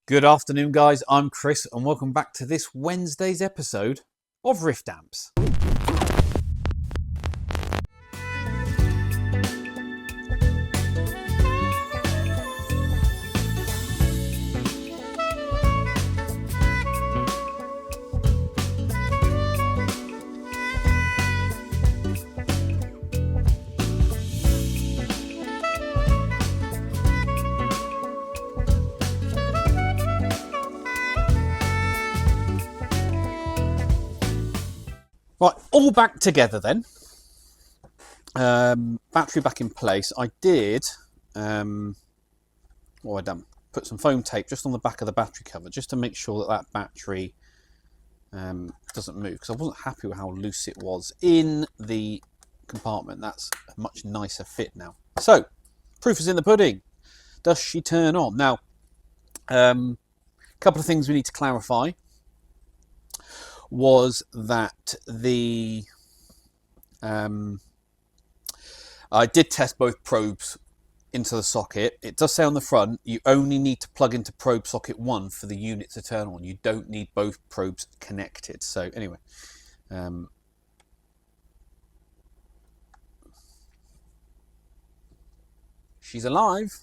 Good afternoon, guys. I'm Chris, and welcome back to this Wednesday's episode of Rift Amps. Right, all back together then. Battery back in place. I did, what I done? Put some foam tape just on the back of the battery cover, just to make sure that that battery doesn't move, because I wasn't happy with how loose it was in the compartment. That's a much nicer fit now. So, proof is in the pudding. Does she turn on? Now, a couple of things we need to clarify was that I did test both probes into the socket. It does say on the front you only need to plug into probe socket 1 for the unit to turn on. You don't need both probes connected. So anyway, she's alive.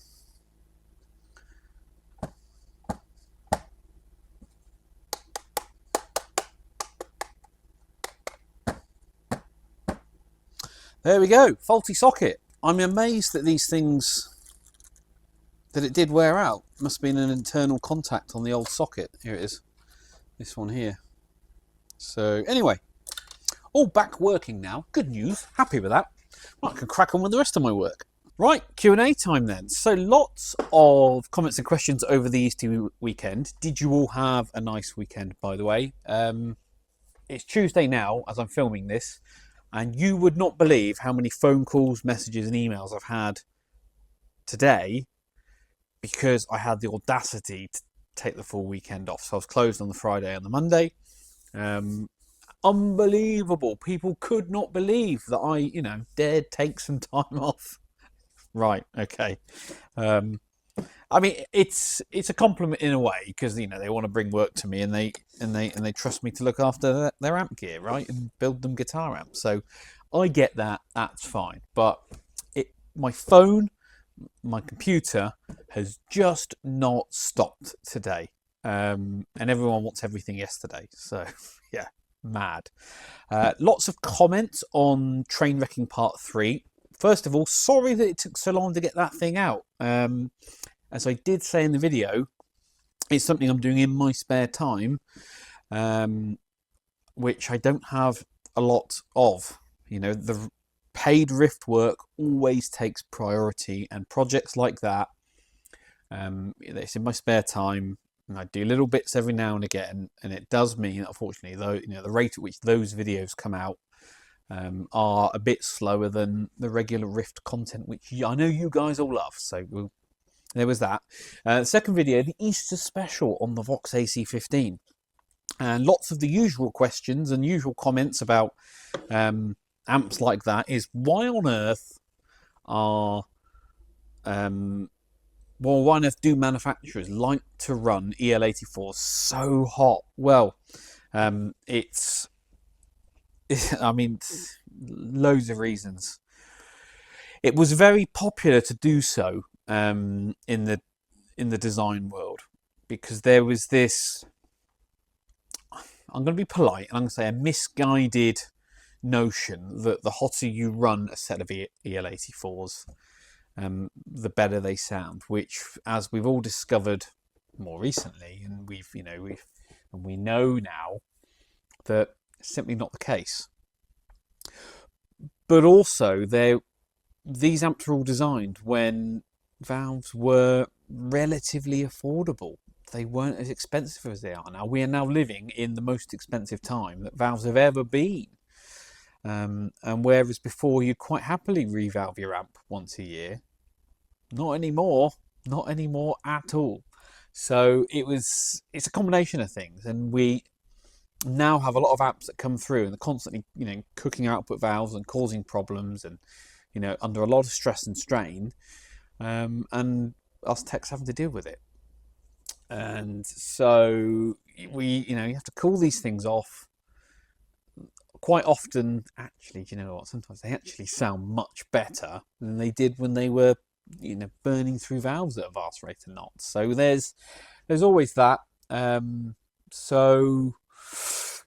There we go, faulty socket. I'm amazed that these things, that it did wear out. Must have been an internal contact on the old socket. Here it is, this one here. So anyway, all back working now. Good news, happy with that. Right, I can crack on with the rest of my work. Right, Q&A time then. So lots of comments and questions over the Easter weekend. Did you all have a nice weekend, by the way? It's Tuesday now as I'm filming this. And you would not believe how many phone calls, messages and emails I've had today because I had the audacity to take the full weekend off. So I was closed on the Friday and the Monday. Unbelievable. People could not believe that I, dared take some time off. Right, okay. I mean, it's a compliment in a way because they want to bring work to me and they trust me to look after their amp gear, right, and build them guitar amps. So I get that. That's fine. But my phone, my computer has just not stopped today, and everyone wants everything yesterday. So yeah, mad. Lots of comments on Train Wrecking Part 3. First of all, sorry that it took so long to get that thing out. As I did say in the video, it's something I'm doing in my spare time, which I don't have a lot of. The paid Rift work always takes priority, and projects like that, it's in my spare time, and I do little bits every now and again, and it does mean, unfortunately, though, the rate at which those videos come out are a bit slower than the regular Rift content, which I know you guys all love. So there was that. Second video, the Easter special on the Vox AC15. And lots of the usual questions and usual comments about amps like that is why on earth do manufacturers like to run EL84 so hot? Well, I mean, loads of reasons. It was very popular to do so in the design world because there was this, I'm going to be polite and I'm going to say a misguided notion that the hotter you run a set of EL84s, the better they sound, which, as we've all discovered more recently, and we know now that it's simply not the case. But also, these amps were all designed when valves were relatively affordable. They weren't as expensive as they are now. We are now living in the most expensive time that valves have ever been. And whereas before you'd quite happily revalve your amp once a year, not anymore at all. So it's a combination of things, and we now have a lot of amps that come through and they're constantly, cooking output valves and causing problems, and under a lot of stress and strain, and us techs having to deal with it. And so you have to cool these things off. Quite often, actually, do you know what? Sometimes they actually sound much better than they did when they were, burning through valves at a vast rate of knots. So there's always that. So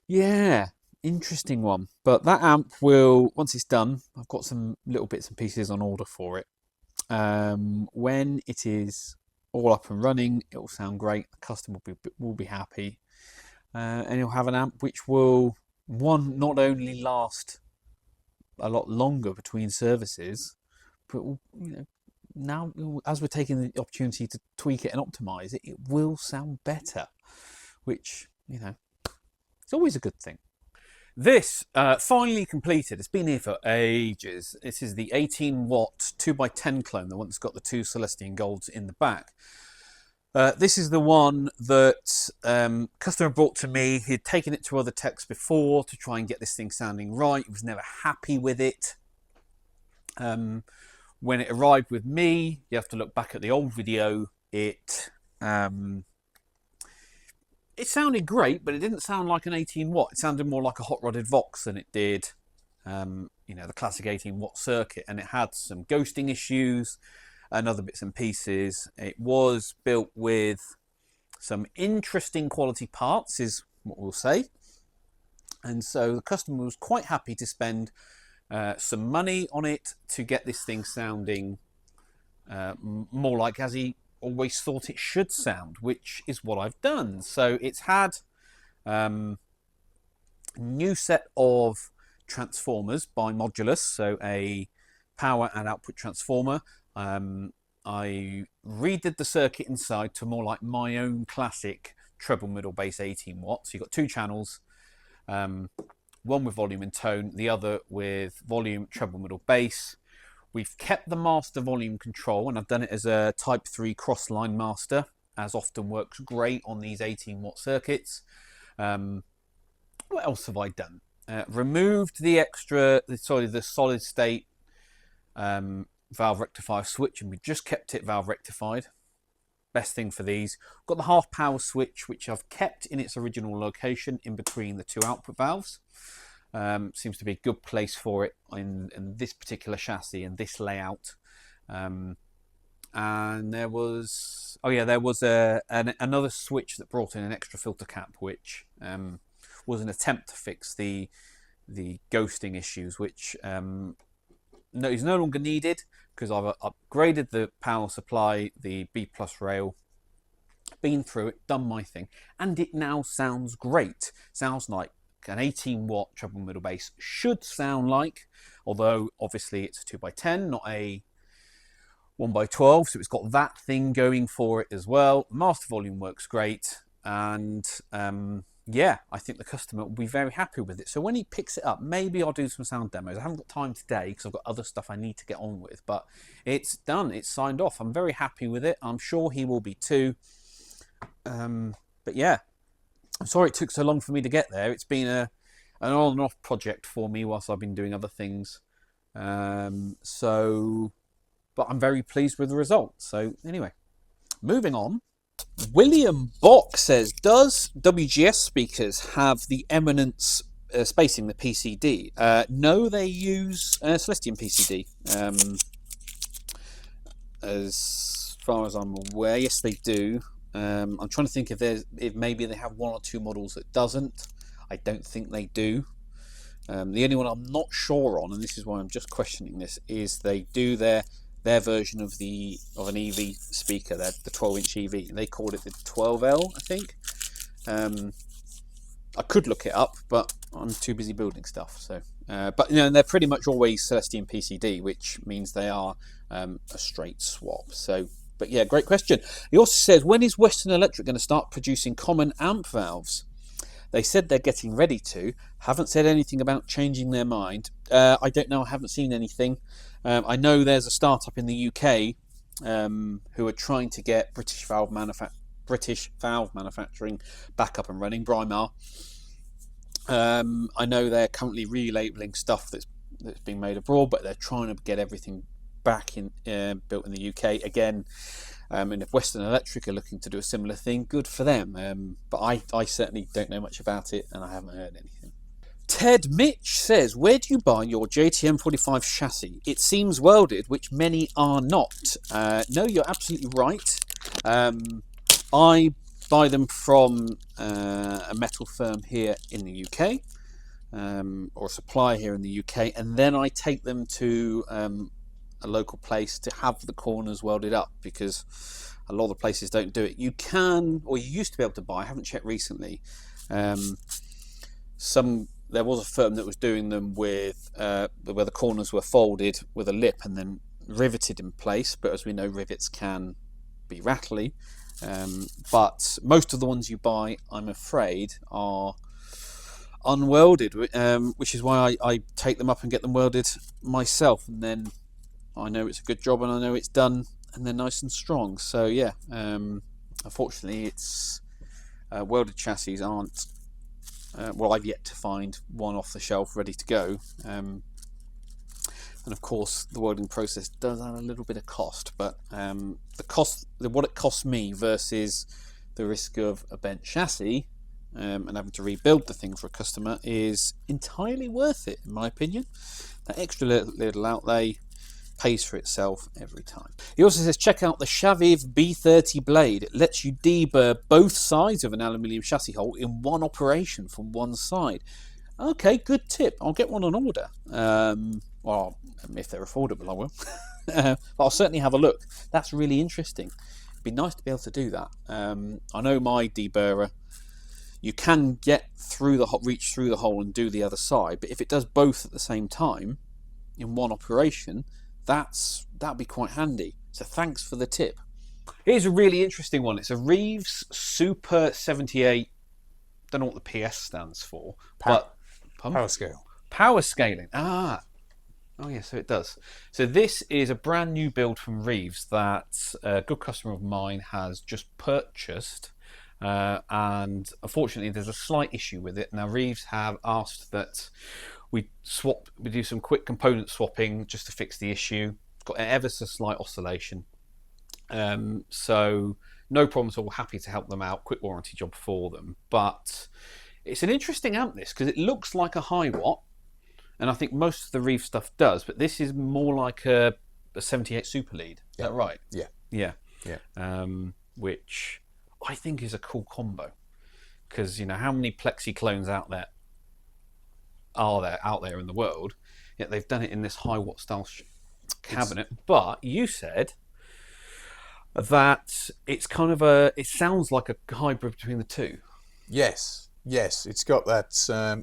yeah, interesting one. But that amp will, once it's done, I've got some little bits and pieces on order for it. When it is all up and running, it will sound great. The customer will be happy, and you'll have an amp which will not only last a lot longer between services, but now as we're taking the opportunity to tweak it and optimize it, it will sound better, which it's always a good thing. This finally completed. It's been here for ages. This is the 18-watt 2x10 clone, the one that's got the two Celestian Golds in the back. This is the one that customer brought to me. He'd taken it to other techs before to try and get this thing sounding right. He was never happy with it. When it arrived with me, you have to look back at the old video. It sounded great, but it didn't sound like an 18-watt. It sounded more like a hot-rodded Vox than it did, the classic 18-watt circuit. And it had some ghosting issues and other bits and pieces. It was built with some interesting quality parts, is what we'll say. And so the customer was quite happy to spend some money on it to get this thing sounding more like as he always thought it should sound, which is what I've done. So it's had a new set of transformers by Modulus, so a power and output transformer. I redid the circuit inside to more like my own classic treble middle bass 18 watts. You've got two channels, one with volume and tone, the other with volume, treble middle bass. We've kept the master volume control, and I've done it as a Type 3 crossline master, as often works great on these 18-watt circuits. What else have I done? Removed the solid state valve rectifier switch, and we just kept it valve rectified. Best thing for these. Got the half power switch, which I've kept in its original location in between the two output valves. Seems to be a good place for it in this particular chassis and this layout. And there was another switch that brought in an extra filter cap, which was an attempt to fix the ghosting issues, which is no longer needed because I've upgraded the power supply, the B+ rail, been through it, done my thing, and it now sounds great. Sounds like an 18-watt treble middle bass should sound like, although obviously it's a 2x10, not a 1x12, so it's got that thing going for it as well. Master volume works great, and I think the customer will be very happy with it. So when he picks it up, maybe I'll do some sound demos. I haven't got time today because I've got other stuff I need to get on with, but it's done, it's signed off. I'm very happy with it. I'm sure he will be too. But yeah, I'm sorry it took so long for me to get there. It's been an on and off project for me whilst I've been doing other things. But I'm very pleased with the result. So anyway, moving on. William Bock says, does WGS speakers have the Eminence spacing, the PCD? No, they use Celestian PCD. As far as I'm aware, yes, they do. I'm trying to think if maybe they have one or two models that doesn't. I don't think they do. The only one I'm not sure on, and this is why I'm just questioning this, is they do their version of an EV speaker, the 12-inch EV. They call it the 12L, I think. I could look it up, but I'm too busy building stuff. So, but they're pretty much always Celestian PCD, which means they are a straight swap. So. But yeah, great question. He also says, when is Western Electric going to start producing common amp valves? They said they're getting ready to. Haven't said anything about changing their mind. I don't know. I haven't seen anything. I know there's a startup in the UK who are trying to get British valve manufacturing back up and running. Brimar. I know they're currently relabeling stuff that's being made abroad, but they're trying to get everything back in built in the UK again. And if Western Electric are looking to do a similar thing, good for them. But I certainly don't know much about it, and I haven't heard anything. Ted Mitch says, where do you buy your JTM45 chassis? It seems welded, which many are not. No, you're absolutely right. I buy them from a metal firm here in the UK, or a supplier here in the UK, and then I take them to a local place to have the corners welded up, because a lot of places don't do it. You can, or you used to be able to buy, I haven't checked recently, there was a firm that was doing them with where the corners were folded with a lip and then riveted in place, but as we know, rivets can be rattly. But most of the ones you buy, I'm afraid, are unwelded, which is why I take them up and get them welded myself, and then I know it's a good job and I know it's done and they're nice and strong. So yeah, unfortunately it's welded chassis aren't well, I've yet to find one off the shelf ready to go, and of course the welding process does add a little bit of cost, but what it costs me versus the risk of a bent chassis and having to rebuild the thing for a customer is entirely worth it, in my opinion. That extra little outlay pays for itself every time. He also says, check out the Shaviv B30 blade. It lets you deburr both sides of an aluminium chassis hole in one operation from one side. Okay, good tip. I'll get one on order. Well, if they're affordable, I will. But I'll certainly have a look. That's really interesting. It'd be nice to be able to do that. I know my deburrer, you can get through the reach through the hole and do the other side, but if it does both at the same time in one operation, that'd be quite handy. So thanks for the tip. Here's a really interesting one. It's a Reeves Super 78. Don't know what the PS stands for. Power scale. Power scaling. Oh yeah, so it does. So this is a brand new build from Reeves that a good customer of mine has just purchased. And unfortunately there's a slight issue with it. Now Reeves have asked that we do some quick component swapping just to fix the issue. It's got an ever so slight oscillation. So no problem at all, happy to help them out, quick warranty job for them. But it's an interesting amp, this, because it looks like a high watt, and I think most of the Reeves stuff does, but this is more like a 78 Super lead. Is that right? Yeah. Which I think is a cool combo, because how many Plexi clones out there in the world, yet they've done it in this high watt style cabinet. But you said that it's kind of it sounds like a hybrid between the two. Yes, it's got that.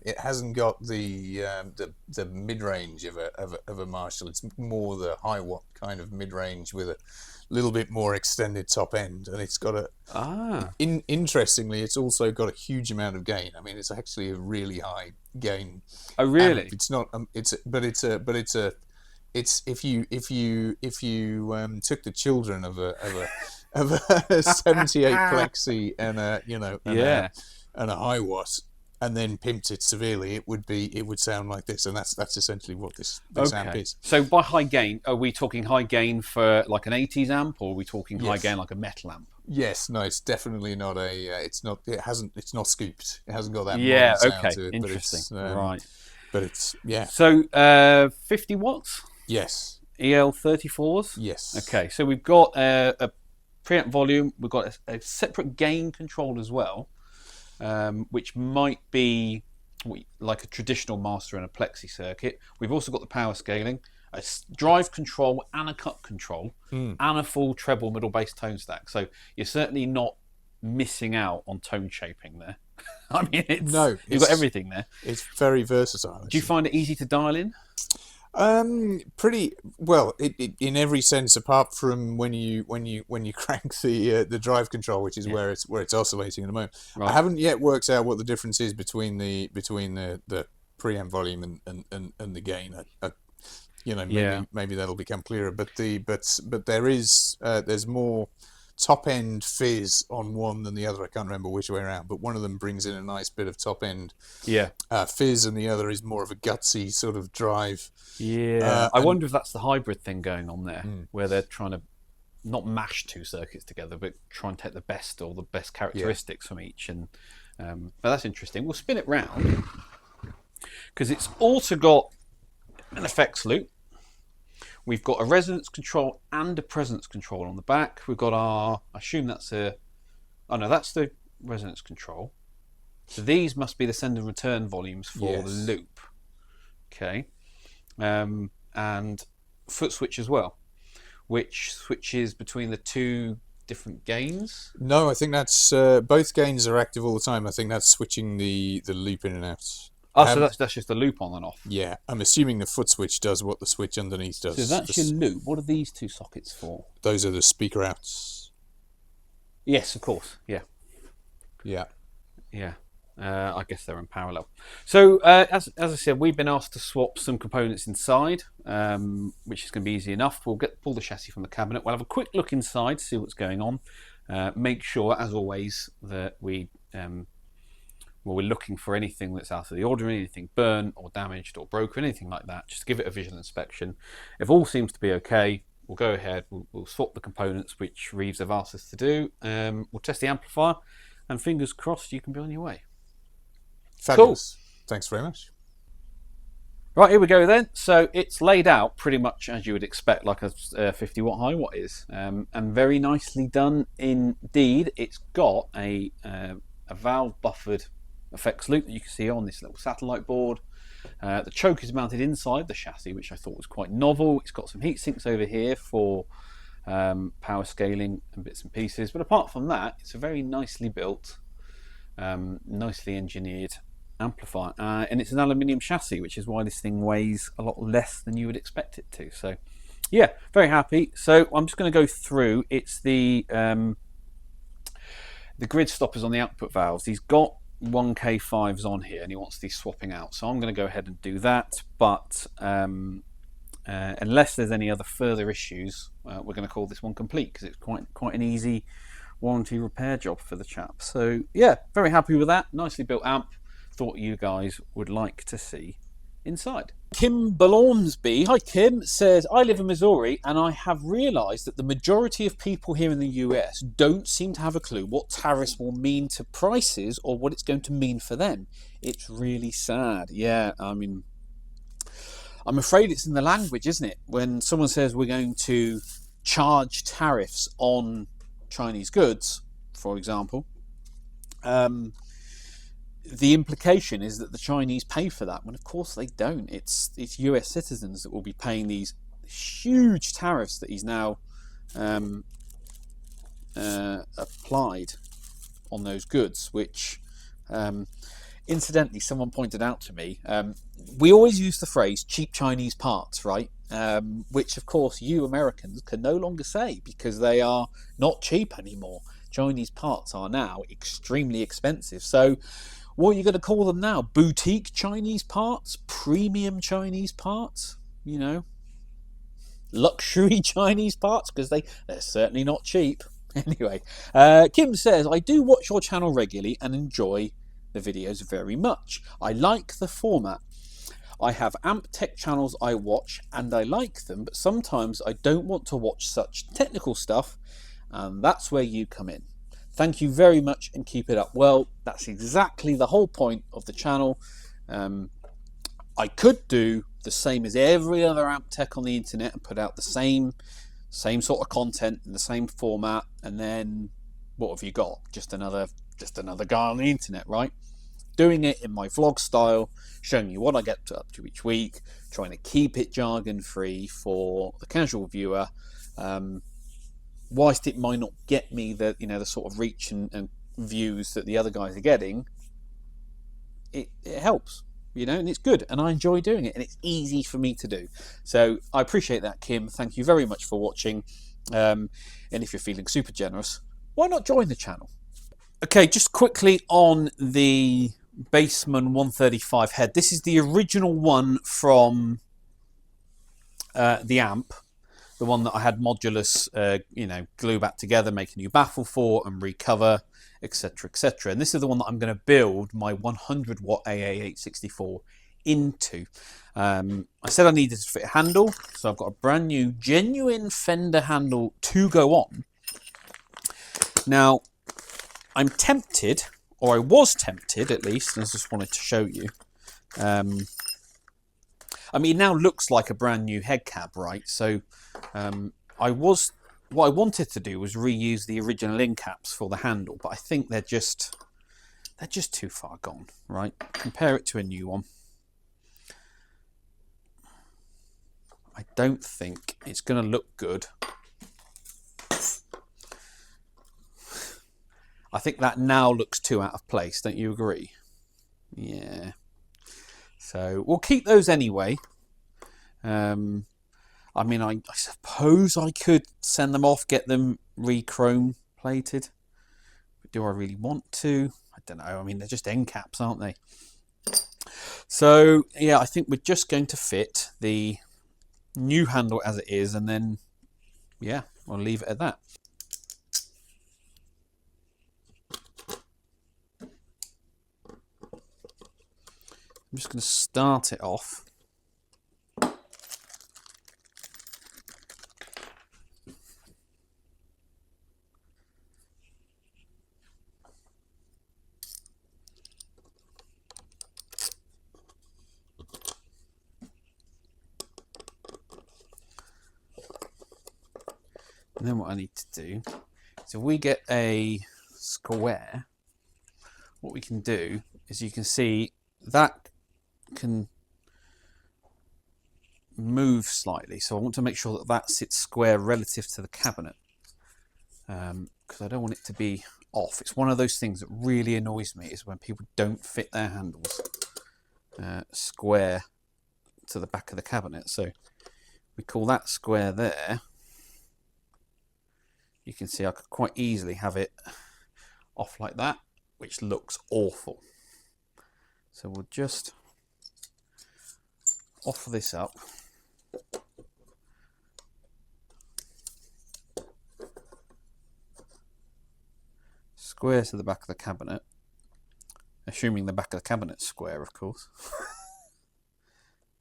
It hasn't got the mid-range of a Marshall. It's more the high watt kind of mid-range with a little bit more extended top end, and it's got interestingly, it's also got a huge amount of gain. I mean, it's actually a really high gain. Oh, really? It's not. It's if you took the children of a 78 Plexi and a high watt, and then pimped it severely, it would sound like this, and that's essentially what this amp is. So by high gain, are we talking high gain for like an 80s amp, or are we talking high gain like a metal amp? Yes, no, it's definitely not it's not scooped. It hasn't got that sound to it. Interesting. Right. But it's So 50 watts? Yes. EL34s? Yes. Okay, so we've got a preamp volume, we've got a separate gain control as well, which might be like a traditional master in a Plexi circuit. We've also got the power scaling, a drive control and a cut control, and a full treble middle bass tone stack. So you're certainly not missing out on tone shaping there. I mean, you've got everything there. It's very versatile. Do you find it easy to dial in? Pretty well, in every sense, apart from when you crank the drive control, which is where it's oscillating at the moment. Right. I haven't yet worked out what the difference is between the preamp volume and the gain. Maybe that'll become clearer. But there's more top end fizz on one than the other. I can't remember which way around, but one of them brings in a nice bit of top end fizz, and the other is more of a gutsy sort of drive. Yeah, I wonder if that's the hybrid thing going on there, where they're trying to not mash two circuits together, but try and take the best or the best characteristics from each. And but that's interesting. We'll spin it round because it's also got an effects loop. We've got a resonance control and a presence control on the back. We've got our, I assume that's a, oh no, that's the resonance control. So these must be the send and return volumes for the loop. Okay. And foot switch as well, which switches between the two different gains. No, I think that's, both gains are active all the time. I think that's switching the loop in and out. Oh, so that's just the loop on and off. Yeah, I'm assuming the foot switch does what the switch underneath does. So that's your loop. What are these two sockets for? Those are the speaker outs. Yes, of course. Yeah. Yeah. Yeah. I guess they're in parallel. So as I said, we've been asked to swap some components inside, which is going to be easy enough. We'll pull the chassis from the cabinet. We'll have a quick look inside, see what's going on. Make sure, as always, that we're looking for anything that's out of the ordinary, anything burnt or damaged or broken, anything like that. Just give it a visual inspection. If all seems to be okay, we'll go ahead. We'll swap the components, which Reeves have asked us to do. We'll test the amplifier, and fingers crossed, you can be on your way. Fabulous. Cool. Thanks very much. Right, here we go then. So it's laid out pretty much as you would expect, like a 50 watt high watt is, and very nicely done indeed. It's got a valve buffered effects loop that you can see on this little satellite board. The choke is mounted inside the chassis, which I thought was quite novel. It's got some heat sinks over here for power scaling and bits and pieces, but apart from that, it's a very nicely built, nicely engineered amplifier, and it's an aluminium chassis, which is why this thing weighs a lot less than you would expect it to. So yeah, very happy. So I'm just going to go through. It's the grid stoppers on the output valves. He's got 1K5s on here and he wants these swapping out, so I'm going to go ahead and do that, but unless there's any other further issues, we're going to call this one complete, because it's quite an easy warranty repair job for the chap. So yeah, very happy with that. Nicely built amp. Thought you guys would like to see inside. Kim Balormsby, hi Kim, says, I live in Missouri and I have realised that the majority of people here in the US don't seem to have a clue what tariffs will mean to prices or what it's going to mean for them. It's really sad. Yeah, I mean, I'm afraid it's in the language, isn't it? When someone says we're going to charge tariffs on Chinese goods, for example, the implication is that the Chinese pay for that, when of course they don't. It's US citizens that will be paying these huge tariffs that he's now applied on those goods, which incidentally someone pointed out to me. We always use the phrase cheap Chinese parts, right? Which of course you Americans can no longer say, because they are not cheap anymore. Chinese parts are now extremely expensive. So what are you going to call them now? Boutique Chinese parts? Premium Chinese parts? You know, luxury Chinese parts? Because they're certainly not cheap. Anyway, Kim says, I do watch your channel regularly and enjoy the videos very much. I like the format. I have amp tech channels I watch and I like them, but sometimes I don't want to watch such technical stuff, and that's where you come in. Thank you very much and keep it up. Well, that's exactly the whole point of the channel. I could do the same as every other amp tech on the internet and put out the same sort of content in the same format, and then what have you got? Just another guy on the internet, right? Doing it in my vlog style, showing you what I get up to each week, trying to keep it jargon free for the casual viewer. Whilst it might not get me the sort of reach and views that the other guys are getting, it helps, and it's good, and I enjoy doing it, and it's easy for me to do. So I appreciate that, Kim. Thank you very much for watching. And if you're feeling super generous, why not join the channel? Okay, just quickly on the Bassman 135 head. This is the original one from the amp. the one that I had modulus, glue back together, make a new baffle for, and recover, etc., etc. And this is the one that I'm going to build my 100 watt AA864 into. I said I needed to fit a handle, so I've got a brand new genuine Fender handle to go on. Now, I'm tempted, or I was tempted at least, and I just wanted to show you. I mean, it now looks like a brand new head cap, right? So what I wanted to do was reuse the original end caps for the handle, but I think they're just too far gone, right? Compare it to a new one. I don't think it's going to look good. I think that now looks too out of place, don't you agree? Yeah. So we'll keep those anyway. I mean, I suppose I could send them off, get them re-chrome plated. But do I really want to? I don't know. I mean, they're just end caps, aren't they? So, yeah, I think we're just going to fit the new handle as it is, and then, yeah, we'll leave it at that. I'm just going to start it off. And then what I need to do, so we get a square, what we can do is, you can see that can move slightly, so I want to make sure that that sits square relative to the cabinet, because I don't want it to be off. It's one of those things that really annoys me, is when people don't fit their handles square to the back of the cabinet. So we call that square there. You can see I could quite easily have it off like that, which looks awful. So we'll just offer this up. Square to the back of the cabinet, assuming the back of the cabinet's square, of course.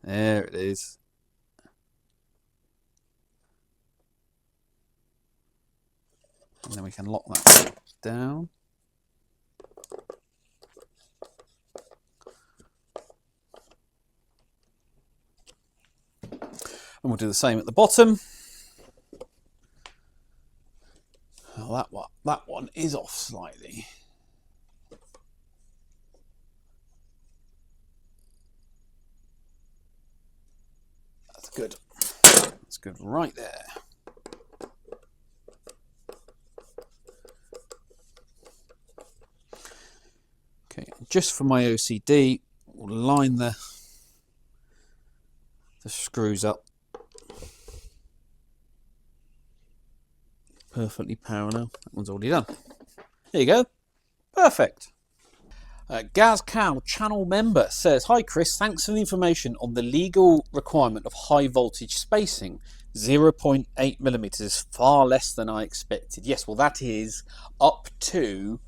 There it is. And then we can lock that down. And we'll do the same at the bottom. Oh, that one is off slightly. That's good. That's good right there. Okay, just for my OCD, we'll line the screws up perfectly parallel. That one's already done. There you go. Perfect. Gaz Cow, channel member, says, "Hi Chris, thanks for the information on the legal requirement of high voltage spacing. 0.8mm is far less than I expected." Yes, well, that is up to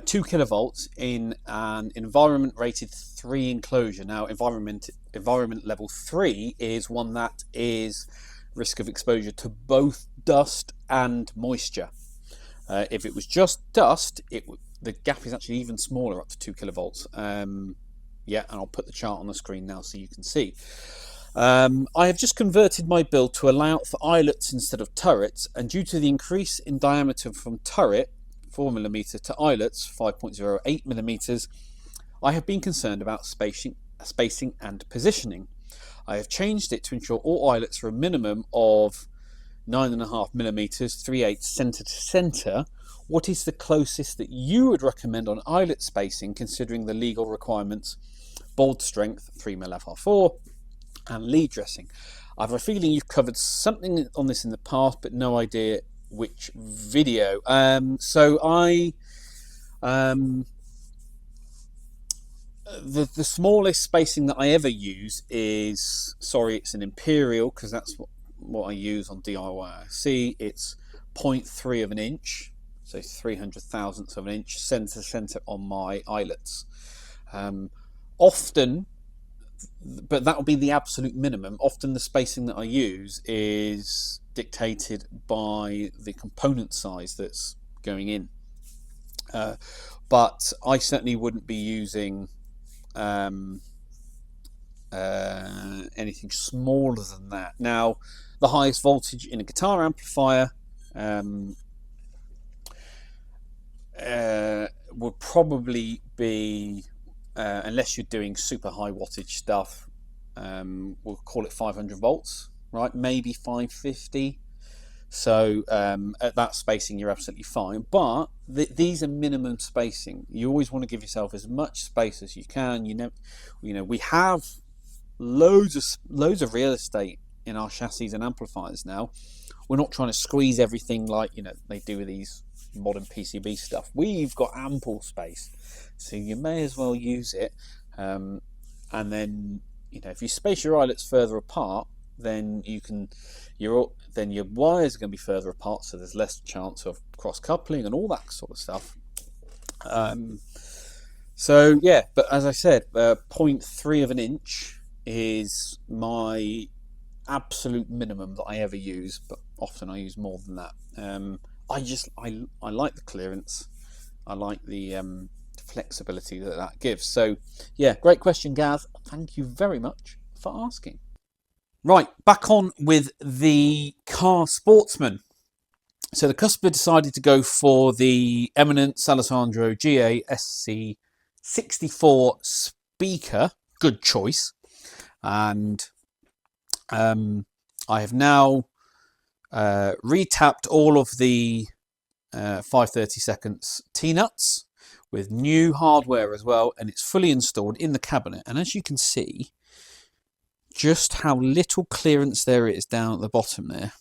2 kilovolts in an environment rated 3 enclosure. Now, environment level 3 is one that is risk of exposure to both dust and moisture. If it was just dust, the gap is actually even smaller, up to 2 kilovolts. Yeah, and I'll put the chart on the screen now so you can see. I have just converted my build to allow for eyelets instead of turrets, and due to the increase in diameter from turret 4mm to eyelets 5.08mm, I have been concerned about spacing and positioning. I have changed it to ensure all eyelets are a minimum of 9.5mm, 3/8 centre to centre. What is the closest that you would recommend on eyelet spacing, considering the legal requirements, bolt strength 3mm FR4, and lead dressing? I have a feeling you've covered something on this in the past, but no idea which video. So I The smallest spacing that I ever use is, sorry, it's an Imperial, because that's what I use on DIY. It's 0.3 of an inch, so 300 thousandths of an inch, centre to centre on my eyelets. Often, but that will be the absolute minimum. Often the spacing that I use is dictated by the component size that's going in. But I certainly wouldn't be using anything smaller than that. Now, the highest voltage in a guitar amplifier would probably be, unless you're doing super high wattage stuff, we'll call it 500 volts, right? Maybe 550. So at that spacing, you're absolutely fine. But these are minimum spacing. You always want to give yourself as much space as you can. You know, we have loads of real estate in our chassis and amplifiers now. We're not trying to squeeze everything like, you know, they do with these modern PCB stuff. We've got ample space, so you may as well use it. And then, you know, if you space your eyelets further apart, then your wires are going to be further apart, so there's less chance of cross coupling and all that sort of stuff. So yeah, but as I said, 0.3 of an inch is my absolute minimum that I ever use, but often I use more than that. I like the clearance. I like the flexibility that gives. So yeah, great question, Gaz. Thank you very much for asking. Right, back on with the car sportsman. So the customer decided to go for the Eminence Alessandro GA SC64 speaker. Good choice. And I have now retapped all of the 530 seconds T-nuts with new hardware as well, and it's fully installed in the cabinet. And as you can see, just how little clearance there is down at the bottom there.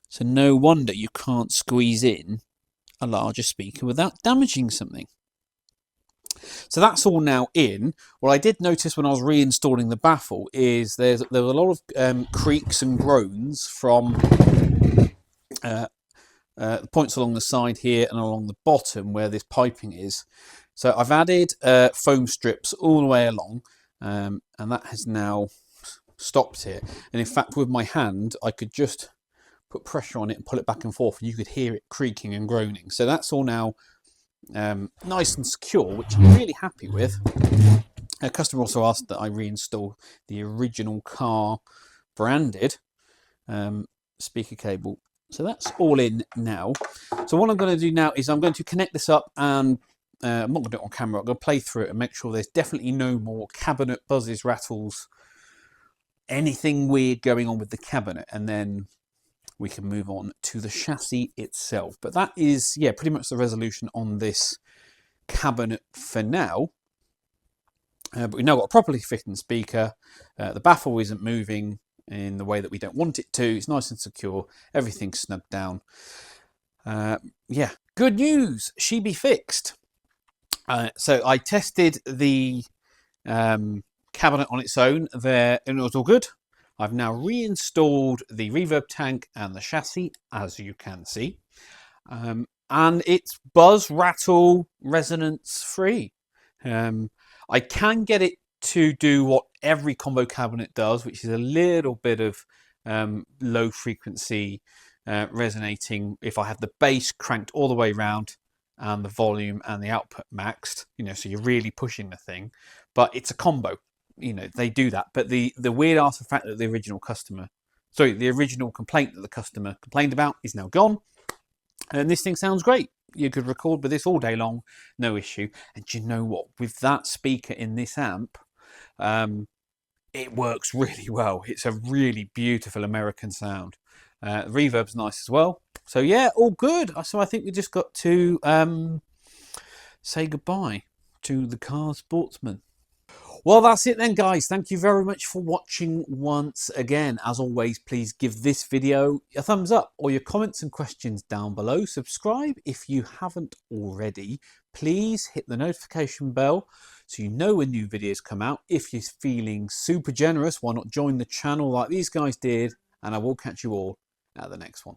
So no wonder you can't squeeze in a larger speaker without damaging something. So that's all now in. What I did notice when I was reinstalling the baffle is there was a lot of creaks and groans from the points along the side here and along the bottom where this piping is. So I've added foam strips all the way along, and that has now stopped it. And in fact, with my hand, I could just put pressure on it and pull it back and forth, and you could hear it creaking and groaning. So that's all now nice and secure, which I'm really happy with. A customer also asked that I reinstall the original car branded speaker cable. So that's all in now. So what I'm going to do now is I'm going to connect this up, and I'm not going to do it on camera. I'm going to play through it and make sure there's definitely no more cabinet buzzes, rattles, anything weird going on with the cabinet, and then we can move on to the chassis itself. But that is, yeah, pretty much the resolution on this cabinet for now. But we've now got a properly fitting speaker. The baffle isn't moving in the way that we don't want it to. It's nice and secure. Everything's snugged down. Yeah, good news. She be fixed. So I tested the cabinet on its own there, and it was all good. I've now reinstalled the reverb tank and the chassis, as you can see. And it's buzz, rattle, resonance free. I can get it to do what every combo cabinet does, which is a little bit of low frequency resonating if I have the bass cranked all the way around and the volume and the output maxed, you know, so you're really pushing the thing. But it's a combo. You know, they do that, but the weird artifact that the original complaint that the customer complained about is now gone, and this thing sounds great. You could record with this all day long, no issue. And you know what? With that speaker in this amp, it works really well. It's a really beautiful American sound. The reverb's nice as well. So yeah, all good. So I think we just got to say goodbye to the car sportsman. Well, that's it then, guys. Thank you very much for watching once again. As always, please give this video a thumbs up or your comments and questions down below. Subscribe if you haven't already. Please hit the notification bell so you know when new videos come out. If you're feeling super generous, why not join the channel like these guys did? And I will catch you all at the next one.